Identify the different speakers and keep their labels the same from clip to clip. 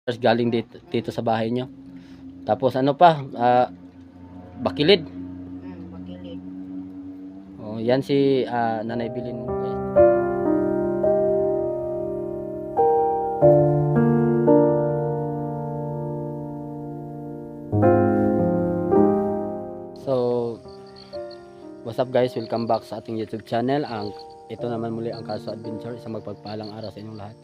Speaker 1: galing dito sa bahay nyo. Tapos ano pa, bakilid.
Speaker 2: Bakilid.
Speaker 1: Oh, yan si Nanay Bilin mo guys. So, what's up guys? Welcome back sa ating YouTube channel. Ito naman muli ang Kalso Adventure, isang magpagpalang araw sa inyong lahat.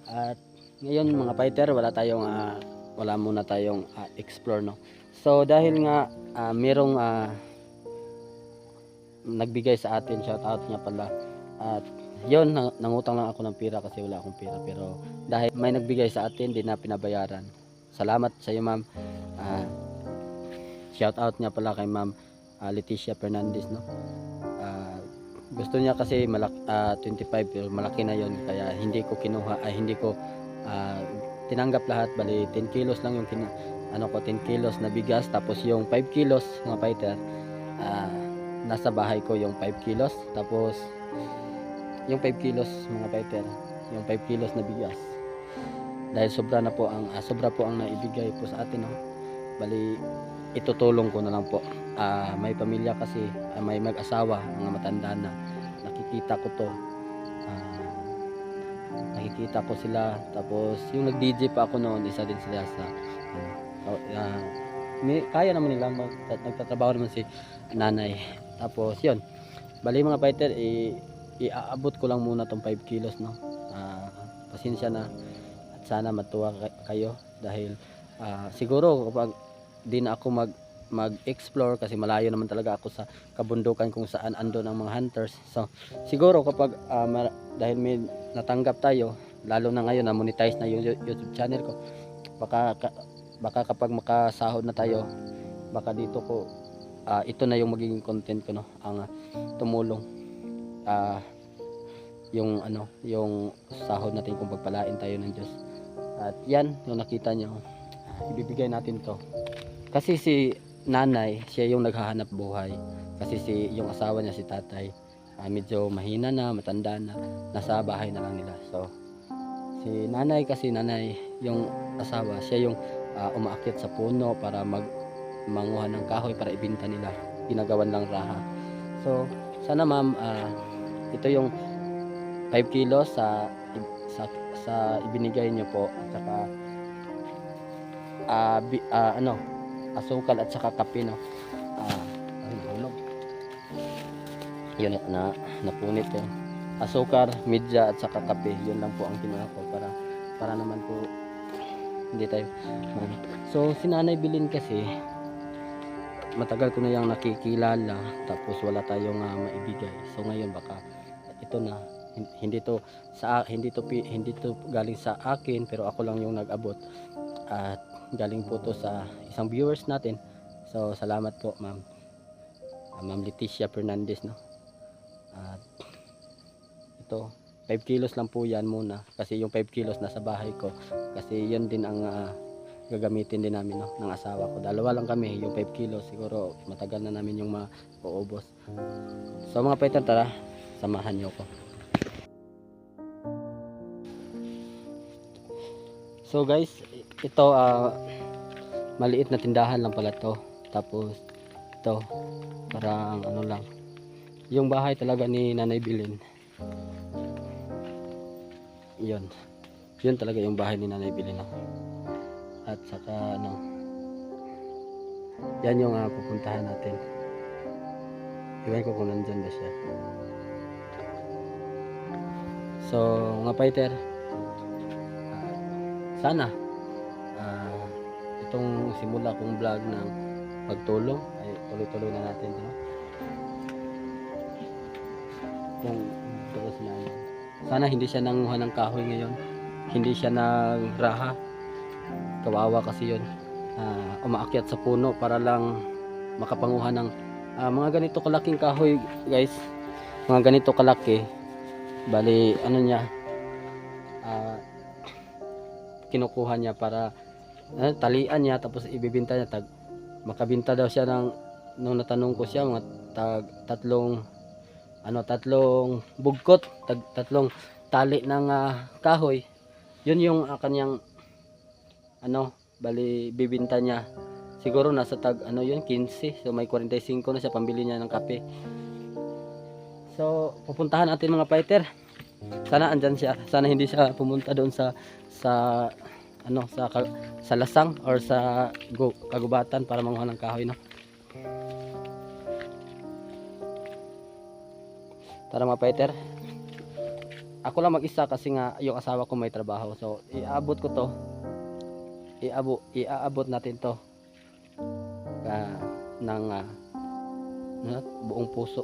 Speaker 1: At ngayon mga fighter, wala muna tayong explore, no. So dahil nga merong nagbigay sa atin, shout out niya pala. At yon, nangutang lang ako ng pera kasi wala akong pera, pero dahil may nagbigay sa atin, di na pinabayaran. Salamat sa iyo, ma'am. Shout out niya pala kay ma'am Leticia Fernandez, no. Gusto niya kasi 25, pero malaki na yon, kaya hindi ko kinuha, hindi ko tinanggap lahat. Bali 10 kilos lang yung 10 kilos na bigas, tapos yung 5 kilos mga fighter, nasa bahay ko yung 5 kilos, tapos yung 5 kilos mga fighter, yung 5 kilos na bigas, dahil sobra po ang naibigay po sa atin, no. Bali itutulong ko na lang po. May pamilya kasi, may mag-asawa, mga matanda na, nakikita ko sila. Tapos yung nag-DJ pa ako noon, isa din sila sa kaya naman nila, nagtatrabaho naman si nanay. Tapos yun, bali mga fighter, iaabot ko lang muna tong 5 kilos, no. Pasensya na, at sana matuwa kayo, dahil siguro kapag di na ako mag-explore, kasi malayo naman talaga ako sa kabundukan kung saan ando ng mga hunters. So siguro kapag dahil may natanggap tayo, lalo na ngayon na monetize na yung YouTube channel ko, baka kapag makasahod na tayo, baka dito ko ito na yung magiging content ko, no, ang tumulong, yung sahod natin kung pagpalain tayo ng Diyos. At yan yung nakita nyo, ibibigay natin to. Kasi si nanay, siya yung naghahanap buhay. Kasi yung asawa niya, si tatay, medyo mahina na, matanda na, nasa bahay na lang nila. So si nanay, yung asawa, siya yung umaakyat sa puno para manguha ng kahoy para ibenta nila, ginagawan lang raha. So sana ma'am, ito yung 5 kilos sa ibinigay niyo po, at saka asukal at saka kape, no. Yun na napunit yun. Asukar, media at saka kape, yun lang po ang kinuha ko para naman po hindi tayo so si Nanay Bilin kasi matagal ko na yung nakikilala, tapos wala tayong maibigay. So ngayon baka ito na, hindi to galing sa akin, pero ako lang yung nag-abot, at galing po to sa isang viewers natin. So salamat po ma'am, ma'am Leticia Fernandez, no. At ito 5 kilos lang po yan muna, kasi yung 5 kilos nasa bahay ko, kasi yun din ang gagamitin din namin, no, ng asawa ko. Dalawa lang kami, yung 5 kilos siguro matagal na namin yung mauubos. So mga paitan, tara, samahan nyo ko. So guys, ito maliit na tindahan lang pala to. Tapos ito parang ano lang, yung bahay talaga ni Nanay Bilin. Yun talaga yung bahay ni Nanay Bilin, no? At saka yan yung pupuntahan natin. Iwan ko kung nandyan ba siya. So mga fighter, sana itong simula kong vlog ng pagtulong ay tuloy-tuloy na natin, no? Kung tapos na yan, sana hindi siya nanguha ng kahoy ngayon, hindi siya nagraha. Kawawa kasi yun, umaakyat sa puno para lang makapanguha ng mga ganito kalaking kahoy guys, mga ganito kalaki. Bali ano niya, kinukuha niya para talian niya, tapos ibibenta niya. Makabenta daw siya ng, nung natanong ko siya, mga tatlong bugkot, tatlong tali ng kahoy. Yun yung kanyang ano, bali bibinta niya. Siguro nasa tag ano yun, 15. So may 45 na siya pambili niya ng kape. So pupuntahan natin mga fighter. Sana andyan siya. Sana hindi siya pumunta doon sa ano sa lasang or sa kagubatan para manguha ng kahoy, no. Tara mga fighter. Ako lang mag-isa kasi nga yung asawa ko may trabaho. So iaabot ko to. Iaabot natin to ng buong puso.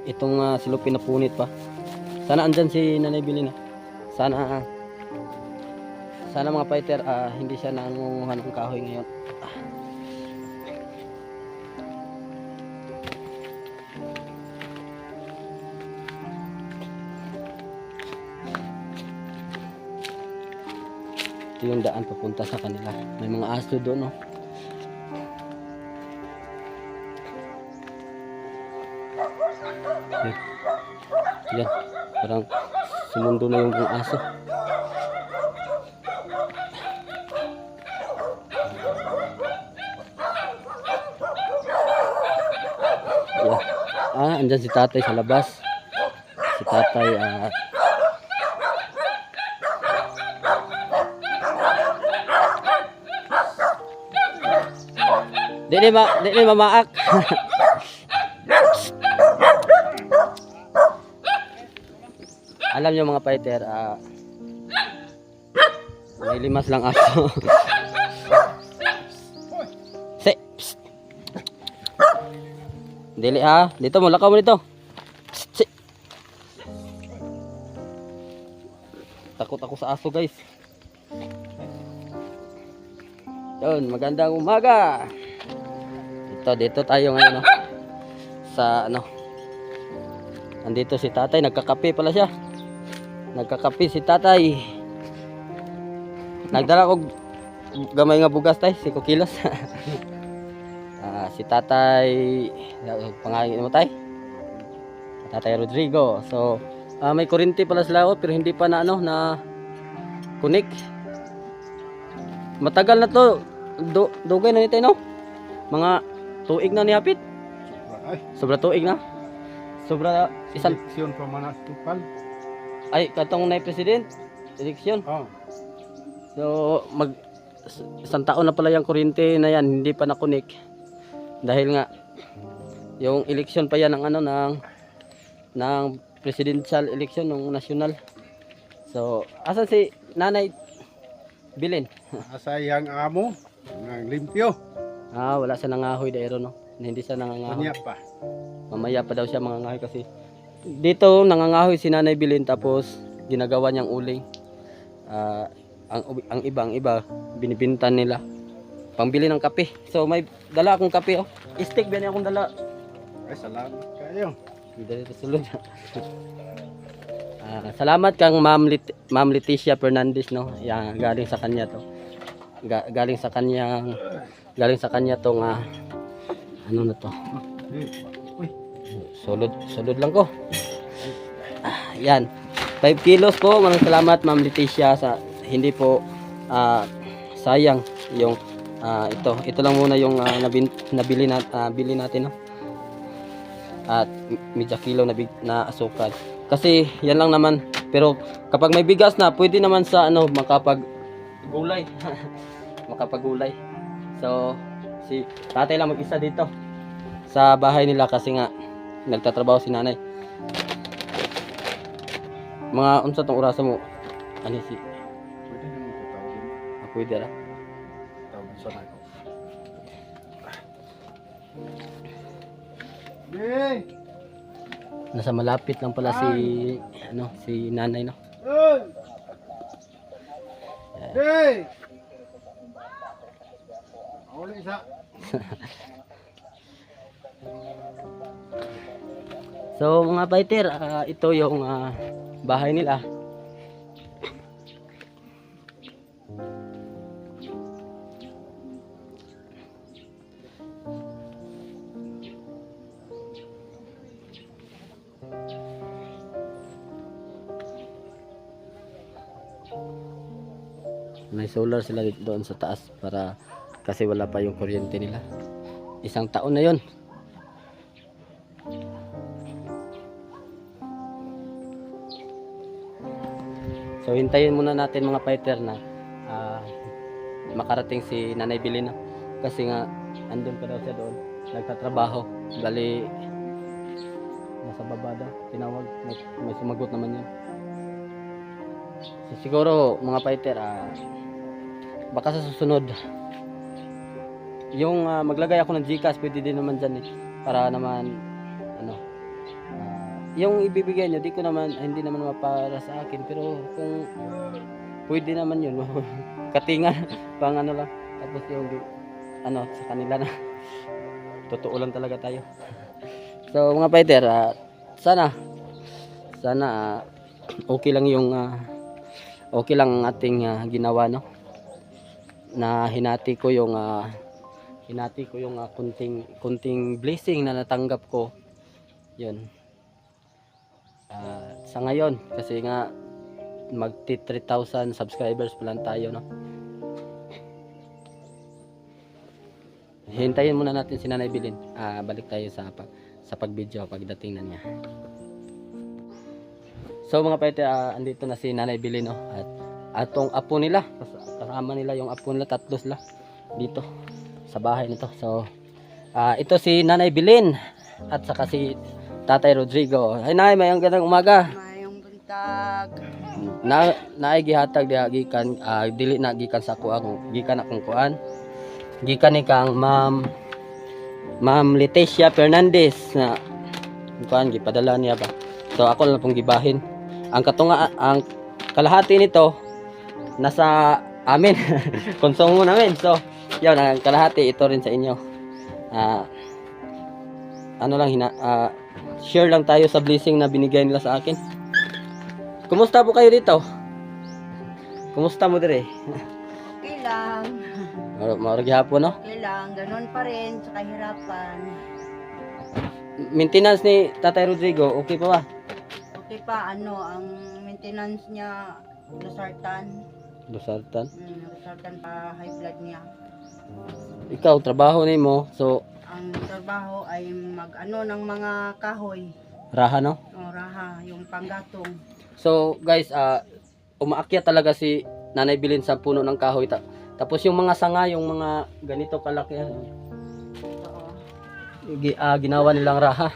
Speaker 1: Itong silupin na punit pa. Sana andyan si Nanay Bilin. Sana mga fighter hindi siya nangunguha ng kahoy ngayon. Ito yung daan papunta sa kanila. May mga aso doon, no. Yan. Parang sumundo na yung mga aso. Yan. Andyan si tatay sa labas. Si tatay Di mamaak. Alam niyo mga fighter, may limas lang aso. Dili ha, dito mo lakaw mo dito. Takot ako sa aso, guys. Yun, magandang umaga. Dito tayo ngayon, no? Sa ano, andito si tatay, nagkakape pala siya. Nagkakape si tatay. Nagdala ko gamay nga bugas tay, 5 kilos. Si tatay, pangalan mo tay? Tatay Rodrigo. So may kuryente pala sa laot pero hindi pa na ano na connect. Matagal na to. Dugay na nito, no? Mga tuig na nihapit. Sobra tuig na. Sobra isang
Speaker 2: eleksyon pa man tukal.
Speaker 1: Ay katong na president eleksyon.
Speaker 2: Oh.
Speaker 1: So isang taon na pala yung kuryente na yan, hindi pa na-connect. Dahil nga yung eleksyon pa yan ng ano ng presidential election ng national. So asan si Nanay Bilin?
Speaker 2: Asayang amo ng limpyo.
Speaker 1: Wala siya nangahoy dairo, no. Hindi siya nangangahoy.
Speaker 2: Kanya pa.
Speaker 1: Mamaya pa daw siya mangangahoy kasi dito nangangahoy si Nanay Bilin tapos ginagawa niyang uling. Ang iba binibintan nila pangbili ng kape. So may dala akong kape, oh. Stick ba niya akong dala?
Speaker 2: Ay, salamat kayo.
Speaker 1: Dito sulod. Salamat kang Ma'am Leticia Fernandez, no. Yan, galing sa kanya to. Galing sa kanya tong ano na to.
Speaker 2: Uy.
Speaker 1: Sulod lang ko. Yan. 5 kilos po. Maraming salamat Ma'am Leticia sa hindi po sayang yung ito lang muna yung bili natin, no. At medyo kilo na asukal. Kasi yan lang naman. Pero kapag may bigas na, pwede naman sa ano makapag-gulay. Makapag-gulay. So si tatay lang mag-isa dito sa bahay nila kasi nga nagtatrabaho si nanay. Mga unsa tong orasa mo? Ano si?
Speaker 2: Pwede naman ko tawagin.
Speaker 1: Pwede ra.
Speaker 2: Tawagin sa nako. Hey!
Speaker 1: Nasa malapit lang pala si nanay, no.
Speaker 2: Hey! Hey! Uli isa.
Speaker 1: So mga fighter, ito yung bahay nila. May solar sila doon sa taas para kasi wala pa yung kuryente nila. Isang taon na yon. So hintayin muna natin mga fighter na makarating si Nanay Bilin, kasi nga andun pa daw siya doon nagtatrabaho. Bali nasa baba daw, tinawag, may sumagot naman yun. So, siguro mga fighter, baka sa susunod yung maglagay ako ng GCash, pwede din naman dyan para naman ano, yung ibibigay nyo, hindi naman para sa akin, pero kung pwede naman yun, katingan pang ano lang, tapos yung ano sa kanila na totoo lang talaga tayo. So mga fighter, sana okay lang yung okay lang ang ating ginawa, no, na hinati ko yung kunting blessing na natanggap ko yun. Sa ngayon kasi nga magti 3,000 subscribers pa lang tayo, no. Hintayin muna natin si Nanay Bilin. Balik tayo sa pag-video pagdating na niya. So mga paite, andito na si Nanay Bilin, no, at atong apo nila, kasama nila yung apo nila, tatlo sila dito sa bahay nito. So ito si Nanay Bilin at saka si Tatay Rodrigo. Ay nay, mayong gandang umaga.
Speaker 3: Mayong buntag.
Speaker 1: Naay gihatag diha gikan dili na gikan sa ako gikan akong kuan. Gikan ni kang Ma'am Leticia Fernandez na kuan gipadala niya ba. So ako lang pong gibahin. Ang kalahati nito nasa amin. Konsumo namin. So yun, ang kalahati ito rin sa inyo. Ano lang share lang tayo sa blessing na binigay nila sa akin. Kumusta po kayo dito? Kumusta mo dire?
Speaker 3: Okay lang.
Speaker 1: Maurag hapon, no?
Speaker 3: Okay lang. Ganun pa rin sa kahirapan.
Speaker 1: Maintenance ni Tatay Rodrigo, okay pa ba?
Speaker 3: Okay pa, ang maintenance niya, losartan.
Speaker 1: Losartan?
Speaker 3: Losartan pa, high blood niya.
Speaker 1: Ikaw, trabaho ni mo, so
Speaker 3: Ang trabaho ay ng mga kahoy.
Speaker 1: raha, no?
Speaker 3: O raha, yung panggatong.
Speaker 1: So guys, umaakyat talaga si Nanay Bilin sa puno ng kahoy. Tapos yung mga sanga, yung mga ganito kalaki,
Speaker 3: Oo.
Speaker 1: ginawa nilang raha.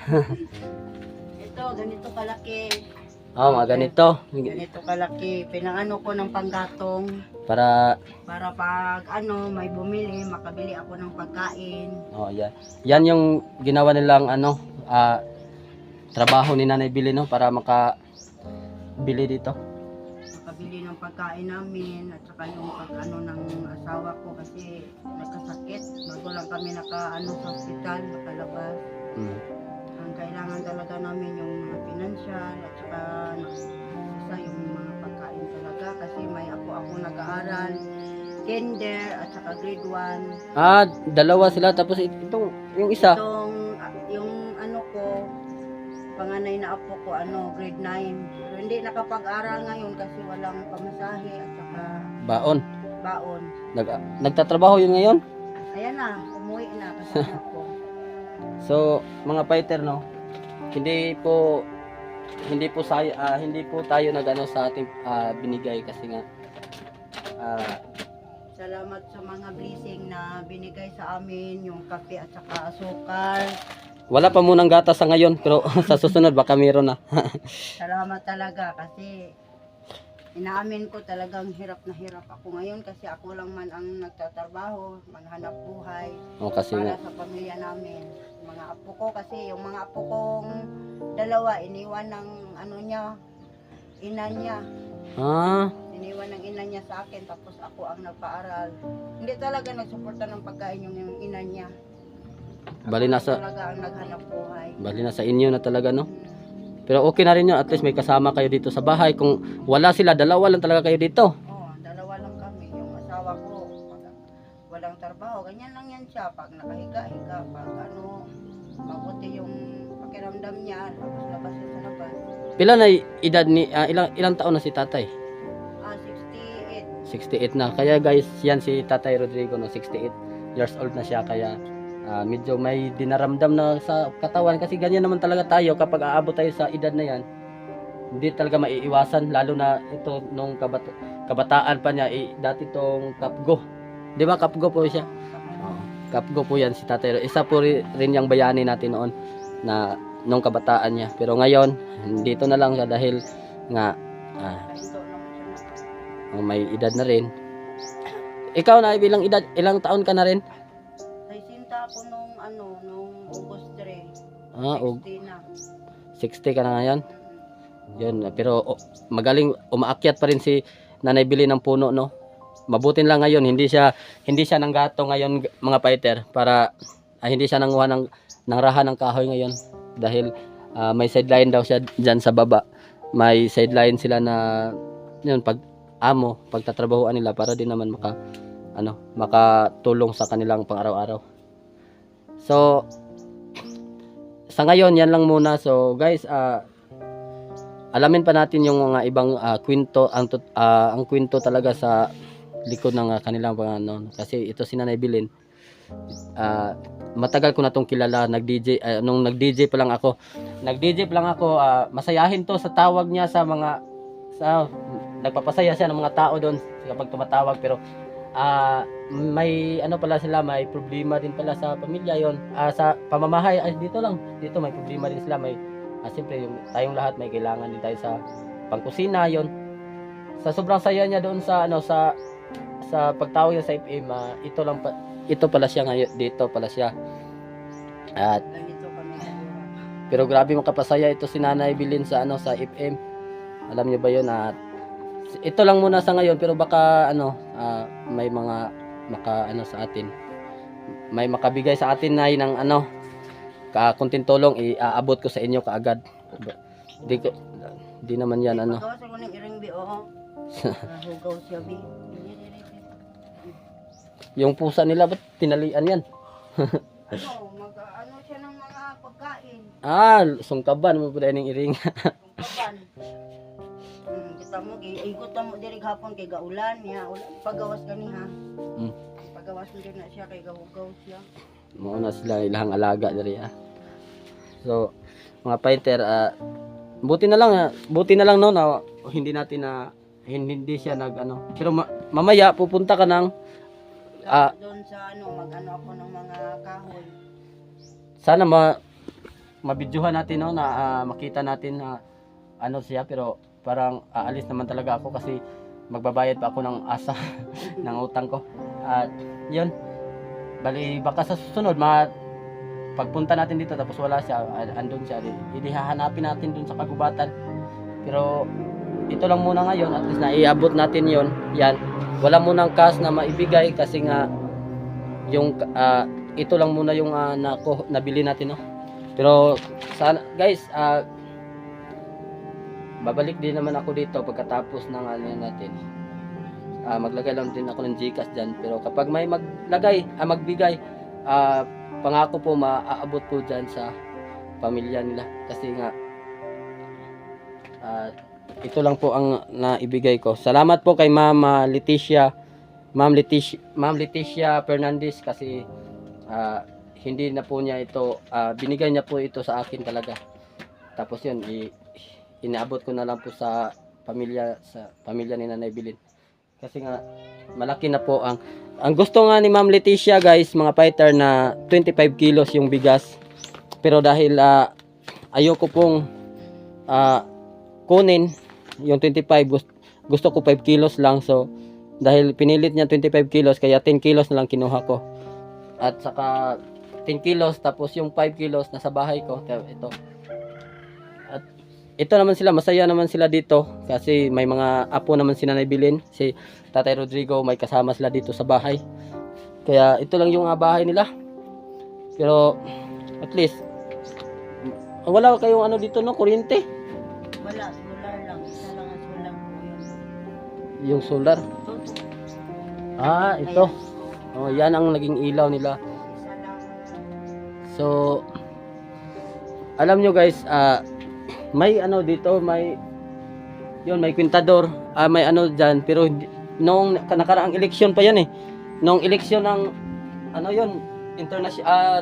Speaker 3: Ito, ganito kalaki.
Speaker 1: Mga ganito.
Speaker 3: Ganito kalaki. Pinangano ko ng panggatong.
Speaker 1: Para,
Speaker 3: Para pag may bumili, makabili ako ng pagkain.
Speaker 1: yan. Yan yung ginawa nilang trabaho ni Nanay Bilin, no? Para makabili dito.
Speaker 3: Makabili ng pagkain namin at saka yung ng asawa ko kasi nagkasakit. Bago lang kami sa hospital, nakalabas. Ang kailangan talaga namin yung mga financial at saka isa yung mga pagkain talaga kasi may ako nag-aaral, kinder at saka grade 1.
Speaker 1: Dalawa sila, tapos itong yung isa.
Speaker 3: Yung ko, panganay na apo ko, grade 9. Pero hindi nakapag-aral ngayon kasi walang pamasahe at saka
Speaker 1: Baon.
Speaker 3: Nagtatrabaho
Speaker 1: yun ngayon?
Speaker 3: Ayan na, umuwi na kasama ko.
Speaker 1: So, mga fighter, no, hindi po tayo nagano sa ating binigay kasi nga
Speaker 3: Salamat sa mga blessing na binigay sa amin, yung kape at saka asukal.
Speaker 1: wala pa munang gatas sa ngayon, pero sa susunod baka meron na.
Speaker 3: Salamat talaga kasi inaamin ko talagang hirap na hirap ako ngayon kasi ako lang man ang nagtatrabaho, maghanap buhay
Speaker 1: Kasi
Speaker 3: para
Speaker 1: nga
Speaker 3: sa pamilya namin. Mga apo ko kasi, yung mga apo kong dalawa, iniwan ng ina niya. Iniwan ng ina niya sa akin, tapos ako ang nagpaaral. Hindi talaga nagsuporta ng pagkain yung ina niya.
Speaker 1: bali
Speaker 3: Talaga ang naghanap buhay.
Speaker 1: nasa inyo na talaga, no? Pero okay na rin yun, at least may kasama kayo dito sa bahay. Kung wala sila, dalawa lang talaga kayo dito.
Speaker 3: Oo, dalawa lang kami. Yung asawa ko, pag walang trabaho, ganyan lang yan siya. Pag nakahiga-higa, pag mabuti yung pakiramdam niya, labas siya sa labas.
Speaker 1: Pila na edad ni ilang taon na si tatay?
Speaker 3: 68.
Speaker 1: 68 na. Kaya guys, yan si Tatay Rodrigo, no, 68 years old na siya. Kaya medyo may dinaramdam na sa katawan. Kasi ganyan naman talaga tayo kapag aabot tayo sa edad na yan. Hindi talaga maiiwasan. Lalo na ito nung kabataan pa niya. Dati tong Kapgo. Di ba Kapgo po siya? Kapgo po yan si Tatay Rodrigo. Isa po rin yung bayani natin noon na nung kabataan niya. Pero ngayon, dito na lang siya dahil nga may edad na rin. Ikaw na bilang edad, ilang taon ka na rin?
Speaker 3: Ay sinta ako nung August 3. 60 na.
Speaker 1: 60 ka na ngayon? Yun, pero magaling umaakyat pa rin si Nanay Bili ng puno, no? Mabutin lang ngayon, hindi siya nanggato ngayon mga fighter para hindi siya nanguha ng raha ng kahoy ngayon dahil may sideline daw siya diyan sa baba. May sideline sila na yun pagtatrabahuan nila para din naman makatulong sa kanilang pang-araw-araw. So sa ngayon yan lang muna. So guys, alamin pa natin yung mga ibang kwento, ang kwento talaga sa likod ng kanilang kasi ito si Nanay Bilin. Matagal ko na tong kilala, nag-DJ nung nag-DJ pa lang ako. Masayahin to sa tawag niya nagpapasaya siya ng mga tao doon kapag tumatawag, pero may pala sila, may problema din pala sa pamilya yon, sa pamamahay. Dito may problema din sila, may siyempre tayong lahat may kailangan din tayo sa pangkusina yon. Sa sobrang saya niya doon sa pagtawag niya sa FM, ito pala siya ngayon, dito pala siya. At pero grabe makapasaya ito si Nanay Bilin sa FM. Alam niyo ba 'yon? At ito lang muna sa ngayon, pero baka may mga sa atin. May makabigay sa atin na ng kunting tulong, iaabot ko sa inyo kaagad. Di naman yan
Speaker 3: Gawas ako ng iring bi, hugaw siya bi.
Speaker 1: Yung pusa nila, ba't tinalian yan?
Speaker 3: Mag-ano siya ng mga pagkain.
Speaker 1: Sungkaban mo pala yung iring.
Speaker 3: Sungkaban. Kita mo, ikot mo diri hapon kay gaulan niya. Pagawas gani ha. Pagawas din na siya kay gahugaw siya.
Speaker 1: Mauna sila ilang alaga diri So, mga fighter, buti na lang no na hindi hindi siya pero mamaya pupunta ka ng
Speaker 3: doon sa mag-ano ako ng mga kahoy.
Speaker 1: Sana mabidyohan natin no na makita natin na siya, pero parang aalis naman talaga ako kasi magbabayad pa ako ng asa ng utang ko. At yun, bali baka sa susunod pagpunta natin dito tapos wala siya, andun siya, hahanapin natin dun sa kagubatan. Pero ito lang muna ngayon, at least naiabot natin yan. Wala munang cash na maibigay kasi nga yung ito lang muna yung nabili natin, no. Pero sana guys, babalik din naman ako dito pagkatapos ng natin. Maglagay lang din ako ng GCash diyan, pero kapag may magbigay, pangako po maaabot po diyan sa pamilya nila kasi nga ito lang po ang naibigay ko. Salamat po kay Ma'am Leticia Fernandez kasi hindi na po niya ito, binigay niya po ito sa akin talaga. Tapos yun, inaabot ko na lang po sa pamilya ni Nanay Bilin. Kasi nga malaki na po ang gusto nga ni Ma'am Leticia, guys, mga fighter, na 25 kilos yung bigas. Pero dahil ayoko pong kunin yung 25, gusto ko 5 kilos lang. So dahil pinilit niya 25 kilos, kaya 10 kilos na lang kinuha ko. At saka 10 kilos, tapos yung 5 kilos nasa bahay ko. Ito. At ito naman sila, masaya naman sila dito kasi may mga apo naman si Nanay Bilin, si Tatay Rodrigo, may kasama sila dito sa bahay. Kaya ito lang yung bahay nila. Pero at least wala kayong dito, no, kuryente.
Speaker 3: Wala, solar lang. Isa lang ang solar po yun.
Speaker 1: Yung solar. Ito. Yan ang naging ilaw nila.
Speaker 3: Isa lang.
Speaker 1: So alam nyo guys, may dito, may kwintador, may diyan, pero Noong nakaraang eleksyon pa yan eh. Noong eleksyon ng ano yon,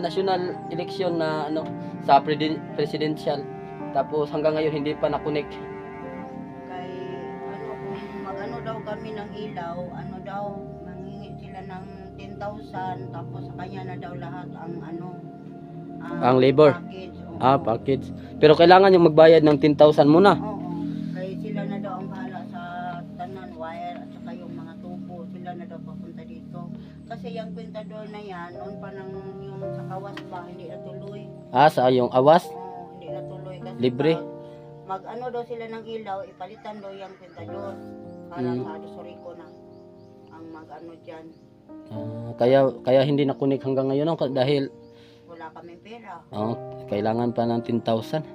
Speaker 1: national election na ano sa presidential. Tapos hanggang ngayon hindi pa nakunik.
Speaker 3: Kay ano kung mag-ano daw kami ng ilaw, ano daw mangingi sila ng 10,000 tapos sa kanya na daw lahat ang ano
Speaker 1: Ang labor.
Speaker 3: package. Oo.
Speaker 1: Package. Pero kailangan yung magbayad ng 10,000 muna.
Speaker 3: Oo. Kaya sila na daw ang bahala sa tanan wire at saka yung mga tubo, sila na daw papunta dito. Kasi yung kwentador na yan, noon pa nang yung sa kawas ba, hindi natuloy.
Speaker 1: Sa yung awas.
Speaker 3: Oo, hindi natuloy kasi
Speaker 1: Libre.
Speaker 3: mag-ano daw sila ng ilaw, ipalitan daw yung kwentador para sa Sorrico na ang mag-ano dyan.
Speaker 1: Kaya hindi nakunik hanggang ngayon dahil
Speaker 3: Wala kaming pera.
Speaker 1: kailangan pa ng 10,000.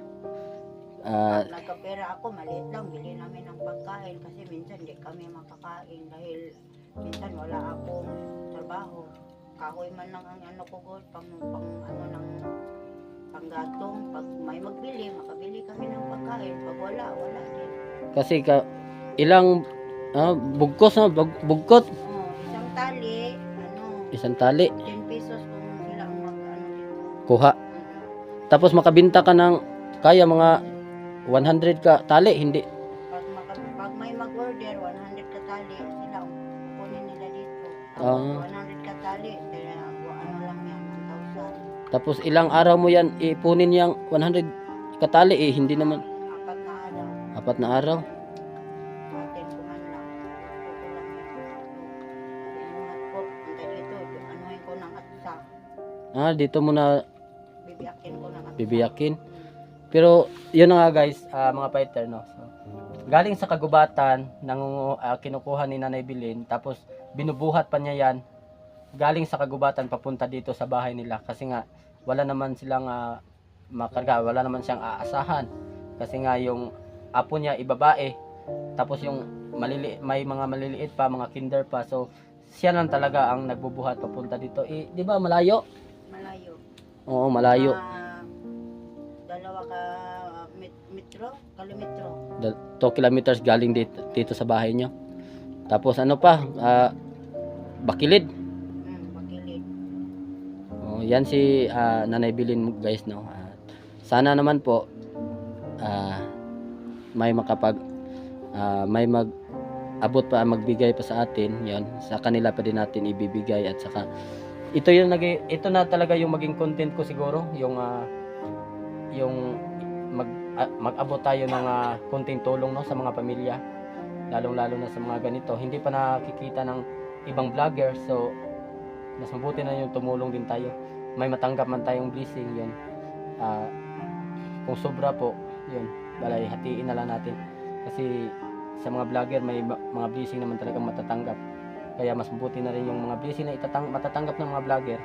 Speaker 3: Pag nagkapera ako, maliit lang, bili namin ng pagkain kasi minsan hindi kami makakain dahil minsan wala akong trabaho. Kahoy man lang ang ano ko God, pang ano ng panggatong. Pag may magbili, makabili kami ng pagkain. Pag wala din.
Speaker 1: Kasi ilang bugkos na bugkot,
Speaker 3: Isang tali,
Speaker 1: isang tali
Speaker 3: 10 pesos kung sila ang mag-ano dito.
Speaker 1: kuha. Tapos makabinta ka ng kaya mga 100 ka tali, hindi.
Speaker 3: Pag may mag-order, 100 katali, sila ang kukunin nila dito.
Speaker 1: Ah.
Speaker 3: 100 katali, kaya ano lang yan, 1,000.
Speaker 1: Tapos ilang araw mo yan ipunin yung 100 katali hindi naman
Speaker 3: Apat na araw,
Speaker 1: 4 na araw.
Speaker 3: atin kuman lang. Ito lang yan. Yung mga pork, punta dito, anuhin ko ng atsa.
Speaker 1: Dito mo na
Speaker 3: Bibiyakin ko ng atsa.
Speaker 1: bibiyakin. Pero yun na nga guys, mga fighter no. So, galing sa kagubatan kinukuha ni Nanay Bilin, tapos binubuhat pa niya yan. Galing sa kagubatan papunta dito sa bahay nila kasi nga wala naman silang makarga, wala naman siyang aasahan. Kasi nga yung apo niya ibabae, tapos yung may mga maliliit pa, mga kinder pa. So siya lang talaga ang nagbubuhat papunta dito. Di ba malayo?
Speaker 3: Malayo.
Speaker 1: Oo, malayo.
Speaker 3: 2 kilometro.
Speaker 1: 2 kilometers galing dito sa bahay nyo. Tapos ano pa, Bakilid.
Speaker 3: Bakilid.
Speaker 1: Yan si Nanay Bilin guys no. Sana naman po may mag-abot pa, magbigay pa sa atin, yon sa kanila pa din natin ibibigay. At saka ito na talaga yung maging content ko siguro, yung mag-abot tayo ng konting tulong no sa mga pamilya, lalong-lalo na sa mga ganito hindi pa nakikita ng ibang vlogger. So mas mabuti na yung tumulong din tayo, may matanggap man tayong blessing yun. Kung sobra po yun, balay hatiin na lang natin kasi sa mga vlogger may mga blessing naman talagang matatanggap. Kaya mas mabuti na rin yung mga blessing na matatanggap ng mga vlogger,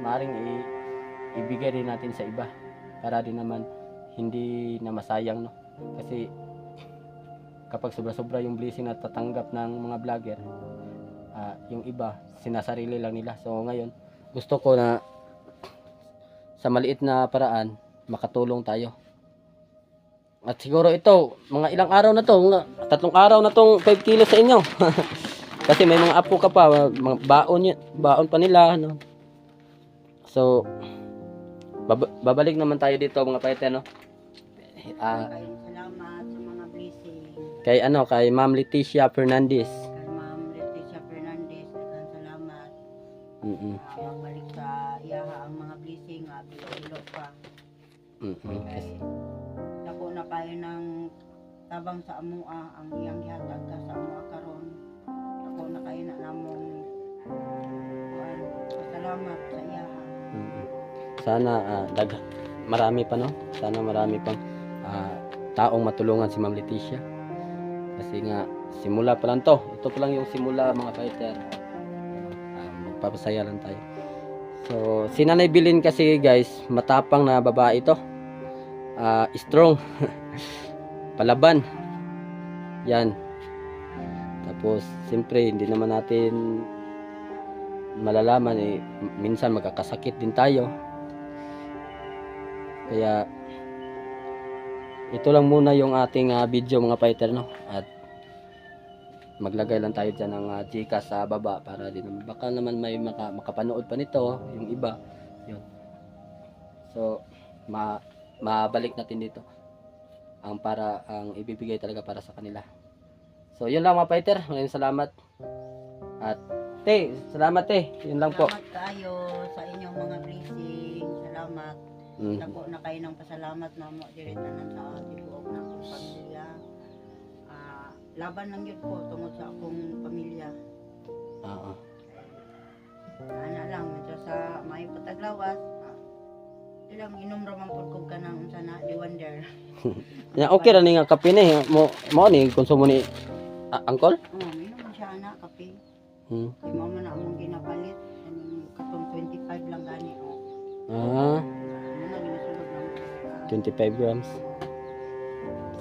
Speaker 1: maaring ibigay rin natin sa iba para din naman hindi na masayang no. Kasi kapag sobra-sobra yung blessing na tatanggap ng mga vlogger, yung iba sinasarili lang nila. So ngayon gusto ko na sa maliit na paraan makatulong tayo. At siguro ito mga ilang araw na to, mga 3 araw na tong 5 kilo sa inyo. Kasi may mga apo ka pa, mga baon pa nila no. So babalik naman tayo dito mga paite no.
Speaker 3: Salamat sa mga blessing.
Speaker 1: Kay Ma'am Leticia Fernandez.
Speaker 3: Kay Ma'am Leticia Fernandez, salamat. Magbalik sa iyaha ang mga blessing, bilo-bilo pa. Kay dako na kayo ng tabang sa amua, ang iyang gihatag ka sa amua karon. Dako na kayo na namong salamat sa iyaha.
Speaker 1: Sana marami pa no. Sana marami pang taong matulungan si Ma'am Leticia. Kasi nga simula pa lang to. Ito pa lang yung simula mga fighter. Magpapasaya lang tayo. So si Nanay Bilin kasi guys, matapang na babae ito. Strong. Palaban. Yan. Tapos siyempre hindi naman natin malalaman minsan magkakasakit din tayo. Kaya ito lang muna yung ating video mga fighter no. At maglagay lang tayo dyan ng Gcash sa baba para din naman baka naman may makapanood pa nito yung iba. Yun. So mabalik natin dito ang ibibigay talaga para sa kanila. So yun lang mga fighter, maraming salamat. At salamat yun lang po.
Speaker 3: Salamat kayo sa inyong mga blessing. Salamat. Nako na kayo ng pasalamat na mo direct na sa tibuok na akong pamilya. Laban lang yun po tungod sa akong pamilya.
Speaker 1: Oo.
Speaker 3: Ana lang medyo sa may pataglawas. Ilang inom raman po kog kanang unsa na di wonder.
Speaker 1: Ya okay ra ni nga kape ni mo ni konsumo ni angkol?
Speaker 3: Inom siya ana kape. Kay mama na among ginapalit katong 25 lang gani ko. Ano na ginasulod lang.
Speaker 1: 25 grams.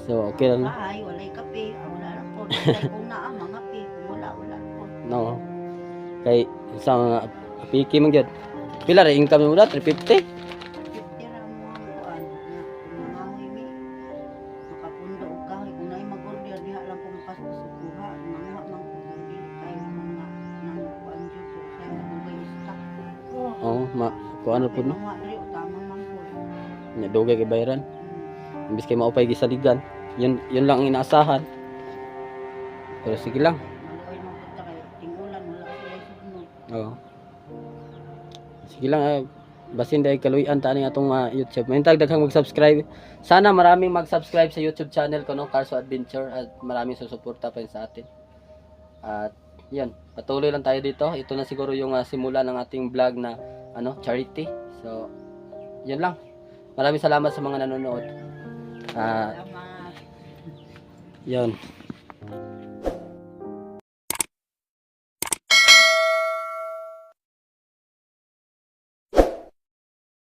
Speaker 1: So okay lang.
Speaker 3: Ay, walay kape. Wala ra po. Kung naa mga kape, kung wala po.
Speaker 1: No. Kay sa piki man gyud. Pila ra income mo da 350?
Speaker 3: 50 ra mo ang kuan niya. Mangahoy mi. Makapundo og kahoy kung naay mag-order diha lang kung paspas sa kuha. Manguha man ko dili kay mga nang kuan jud ko sa dugay stock.
Speaker 1: Kuan ra pud no.
Speaker 3: Manguha diri tama man po.
Speaker 1: Nya dugay kay bayaran. Imbis kay maupay gisaligan. Yun lang ang inaasahan. Pero sige lang.
Speaker 3: Maluoy man pud ta kay tingulan wala sila sugnod.
Speaker 1: Oo. Sige lang, basin dahil kaluyan ta ni atong YouTube. Mayintag daghang mag-subscribe. Sana maraming mag-subscribe sa YouTube channel ko no, Carso Adventure, at maraming susuporta pa rin sa atin. At yun, patuloy lang tayo dito. Ito na siguro yung simula ng ating vlog na charity. So, yun lang. Maraming salamat sa mga nanonood.
Speaker 3: Salamat.
Speaker 1: Yun.